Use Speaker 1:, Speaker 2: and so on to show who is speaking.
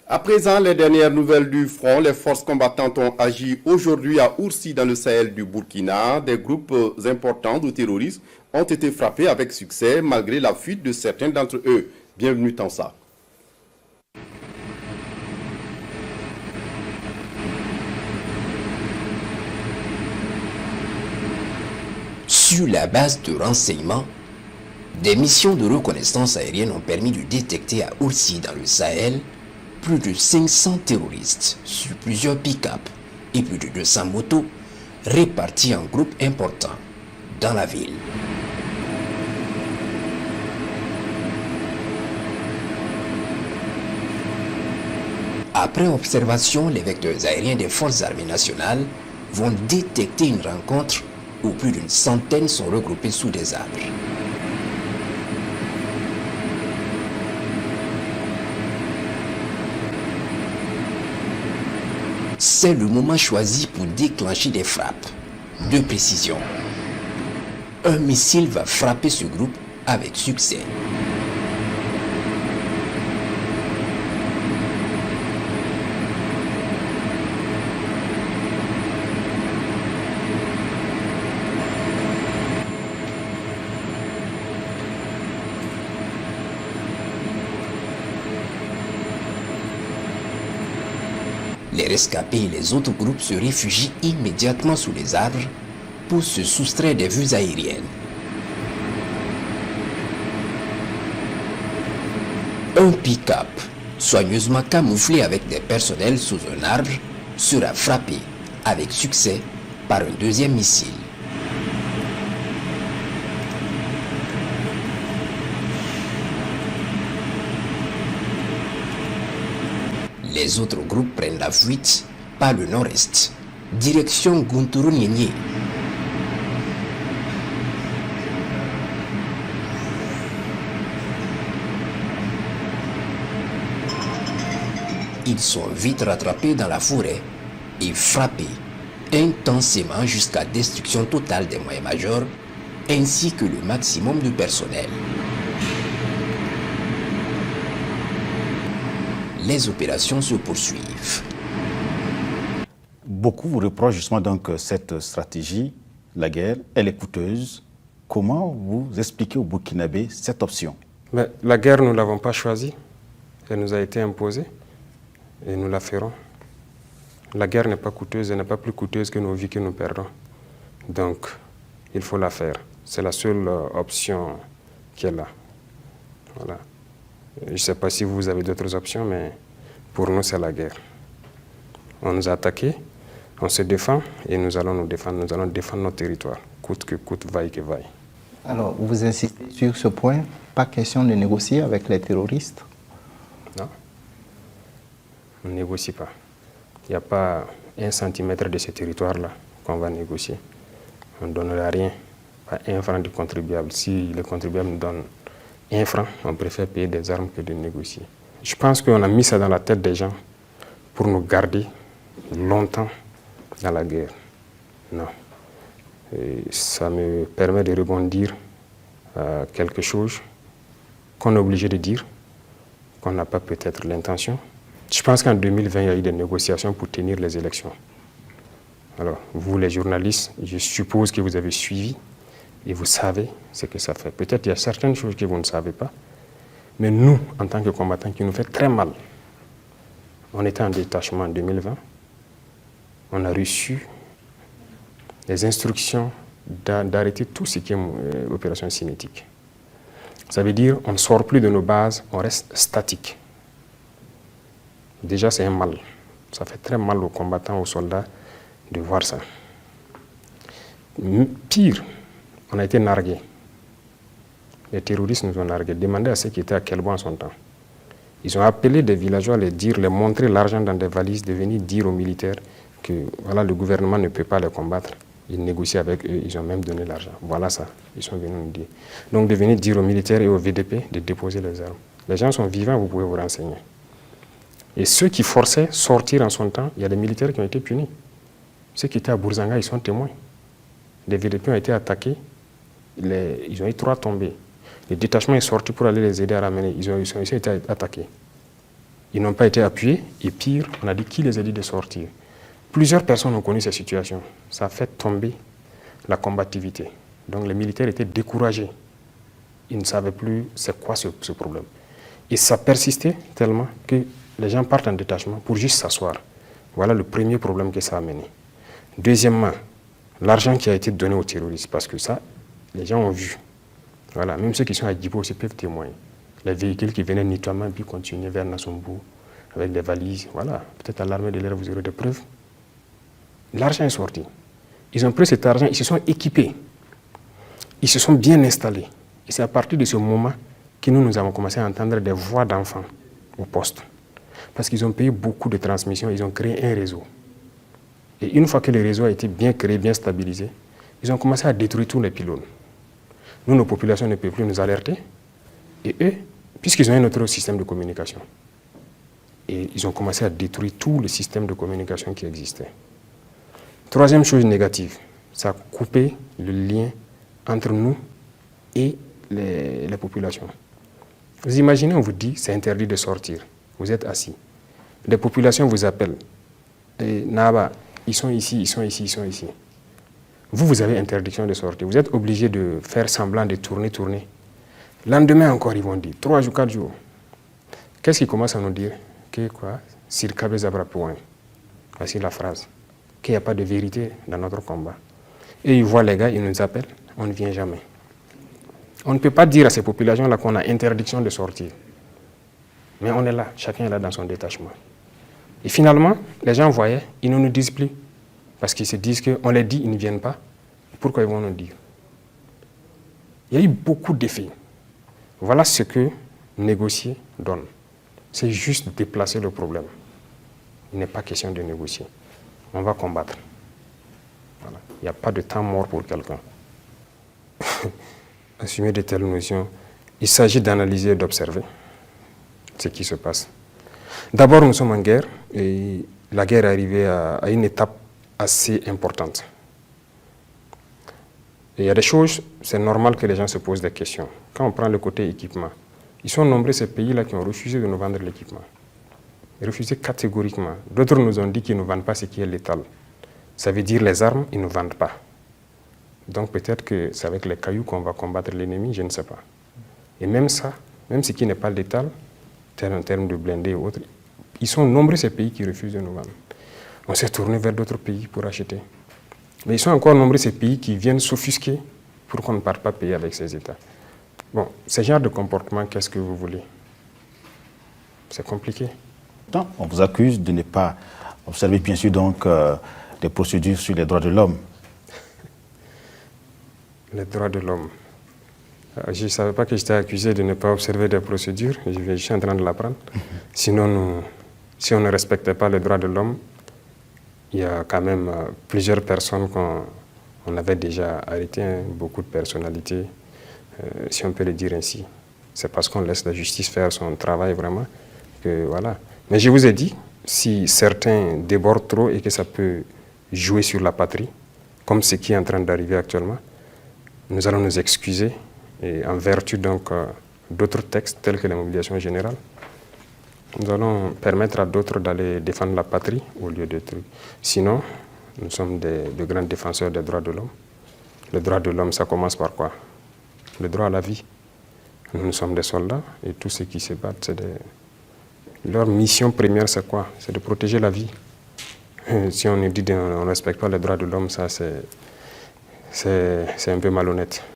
Speaker 1: À présent, les dernières nouvelles du front, les forces combattantes ont agi aujourd'hui à Oursi dans le Sahel du Burkina. Des groupes importants de terroristes ont été frappés avec succès malgré la fuite de certains d'entre eux. Bienvenue Tansa.
Speaker 2: Sur la base de renseignements, des missions de reconnaissance aérienne ont permis de détecter à Oursi dans le Sahel plus de 500 terroristes sur plusieurs pick-up et plus de 200 motos répartis en groupes importants dans la ville. Après observation, les vecteurs aériens des forces armées nationales vont détecter une rencontre où plus d'une centaine sont regroupés sous des arbres. C'est le moment choisi pour déclencher des frappes de précision. Un missile va frapper ce groupe avec succès. Les rescapés et les autres groupes se réfugient immédiatement sous les arbres pour se soustraire des vues aériennes. Un pick-up, soigneusement camouflé avec des personnels sous un arbre, sera frappé avec succès par un deuxième missile. Les autres groupes prennent la fuite par le nord-est, direction Gunturu-Nienye. Ils sont vite rattrapés dans la forêt et frappés intensément jusqu'à destruction totale des moyens majors ainsi que le maximum de personnel. Les opérations se poursuivent.
Speaker 3: Beaucoup vous reprochent justement donc cette stratégie, la guerre, elle est coûteuse. Comment vous expliquez aux Burkinabés cette option?
Speaker 4: Mais la guerre, nous ne l'avons pas choisie. Elle nous a été imposée et nous la ferons. La guerre n'est pas coûteuse, elle n'est pas plus coûteuse que nos vies que nous perdons. Donc, il faut la faire. C'est la seule option qui est là. Voilà. Je ne sais pas si vous avez d'autres options, mais pour nous, c'est la guerre. On nous a attaqués, on se défend et nous allons nous défendre. Nous allons défendre notre territoire, coûte que coûte, vaille que vaille.
Speaker 5: Alors, vous insistez sur ce point, pas question de négocier avec les terroristes?
Speaker 4: Non, on ne négocie pas. Il n'y a pas 1 centimètre de ce territoire-là qu'on va négocier. On ne donnera rien, pas 1 franc du contribuable. Si le contribuable nous donne 1 franc, on préfère payer des armes que de négocier. Je pense qu'on a mis ça dans la tête des gens pour nous garder longtemps dans la guerre. Non. Et ça me permet de rebondir à quelque chose qu'on est obligé de dire, qu'on n'a pas peut-être l'intention. Je pense qu'en 2020, il y a eu des négociations pour tenir les élections. Alors, vous les journalistes, je suppose que vous avez suivi et vous savez ce que ça fait. Peut-être qu'il y a certaines choses que vous ne savez pas, mais nous, en tant que combattants, qui nous fait très mal. On était en détachement en 2020. On a reçu des instructions d'arrêter tout ce qui est opération cinétique. Ça veut dire qu'on ne sort plus de nos bases, on reste statique. Déjà, c'est un mal. Ça fait très mal aux combattants, aux soldats de voir ça. Pire, on a été nargués. Les terroristes nous ont nargués. Demandez à ceux qui étaient à Kelbo en son temps. Ils ont appelé des villageois à les montrer l'argent dans des valises, de venir dire aux militaires que voilà, le gouvernement ne peut pas les combattre. Ils négocient avec eux, ils ont même donné l'argent. Voilà ça, ils sont venus nous dire. Donc de venir dire aux militaires et aux VDP de déposer les armes. Les gens sont vivants, vous pouvez vous renseigner. Et ceux qui forçaient sortir en son temps, il y a des militaires qui ont été punis. Ceux qui étaient à Bourzanga, ils sont témoins. Les VDP ont été attaqués, ils ont eu 3 tombés. Le détachement est sorti pour aller les aider à ramener, ils ont été attaqués. Ils n'ont pas été appuyés et pire, on a dit qui les a dit de sortir. Plusieurs personnes ont connu cette situation. Ça a fait tomber la combativité. Donc les militaires étaient découragés. Ils ne savaient plus c'est quoi ce problème. Et ça persistait tellement que les gens partent en détachement pour juste s'asseoir. Voilà le premier problème que ça a mené. Deuxièmement, l'argent qui a été donné aux terroristes, parce que ça, les gens ont vu. Voilà, même ceux qui sont à Djibo aussi peuvent témoigner. Les véhicules qui venaient nettoyer puis continuaient vers Nassombo avec des valises. Voilà, peut-être à l'armée de l'air, vous aurez des preuves. L'argent est sorti. Ils ont pris cet argent, ils se sont équipés. Ils se sont bien installés. Et c'est à partir de ce moment que nous avons commencé à entendre des voix d'enfants au poste. Parce qu'ils ont payé beaucoup de transmissions, ils ont créé un réseau. Et une fois que le réseau a été bien créé, bien stabilisé, ils ont commencé à détruire tous les pylônes. Nous, nos populations ne peuvent plus nous alerter. Et eux, puisqu'ils ont un autre système de communication, et ils ont commencé à détruire tout le système de communication qui existait. Troisième chose négative, ça a coupé le lien entre nous et les populations. Vous imaginez, on vous dit, c'est interdit de sortir. Vous êtes assis. Les populations vous appellent. Et Naba, ils sont ici, ils sont ici, ils sont ici. Vous avez interdiction de sortir. Vous êtes obligé de faire semblant de tourner. Lendemain encore, ils vont dire, 3 jours, 4 jours. Qu'est-ce qu'ils commencent à nous dire? Que quoi? Sirkabe Zabrapouin. Voici la phrase. Qu'il n'y a pas de vérité dans notre combat. Et ils voient les gars, ils nous appellent, on ne vient jamais. On ne peut pas dire à ces populations-là qu'on a interdiction de sortir. Mais on est là, chacun est là dans son détachement. Et finalement, les gens voyaient, ils ne nous disent plus. Parce qu'ils se disent qu'on les dit, ils ne viennent pas. Pourquoi ils vont nous dire? Il y a eu beaucoup d'effets. Voilà ce que négocier donne. C'est juste déplacer le problème. Il n'est pas question de négocier. On va combattre. Voilà. Il n'y a pas de temps mort pour quelqu'un. Assumer de telles notions, il s'agit d'analyser et d'observer ce qui se passe. D'abord, nous sommes en guerre et la guerre est arrivée à une étape assez importante. Et il y a des choses, c'est normal que les gens se posent des questions. Quand on prend le côté équipement, ils sont nombreux ces pays-là qui ont refusé de nous vendre l'équipement. Refusé catégoriquement. D'autres nous ont dit qu'ils ne vendent pas ce qui est létal. Ça veut dire les armes, ils ne vendent pas. Donc peut-être que c'est avec les cailloux qu'on va combattre l'ennemi, je ne sais pas. Et même ça, même ce qui n'est pas létal, en termes de blindés et autres, ils sont nombreux ces pays qui refusent de nous vendre. On s'est tourné vers d'autres pays pour acheter. Mais ils sont encore nombreux ces pays qui viennent s'offusquer pour qu'on ne parte pas payer avec ces États. Bon, ce genre de comportement, qu'est-ce que vous voulez? C'est compliqué.
Speaker 3: On vous accuse de ne pas observer, bien sûr, donc, des procédures sur les droits de l'homme.
Speaker 4: Les droits de l'homme. Je ne savais pas que j'étais accusé de ne pas observer des procédures. Je suis en train de l'apprendre. Sinon, si on ne respectait pas les droits de l'homme, il y a quand même plusieurs personnes qu'on avait déjà arrêtées, hein, beaucoup de personnalités, si on peut le dire ainsi. C'est parce qu'on laisse la justice faire son travail vraiment que voilà. Mais je vous ai dit, si certains débordent trop et que ça peut jouer sur la patrie, comme ce qui est en train d'arriver actuellement, nous allons nous excuser et en vertu donc d'autres textes tels que la mobilisation générale, nous allons permettre à d'autres d'aller défendre la patrie au lieu de trucs. Sinon, nous sommes de grands défenseurs des droits de l'homme. Les droits de l'homme, ça commence par quoi? Le droit à la vie. Nous sommes des soldats et tous ceux qui se battent, leur mission première, c'est quoi? C'est de protéger la vie. Si on nous dit qu'on ne respecte pas les droits de l'homme, ça c'est un peu malhonnête.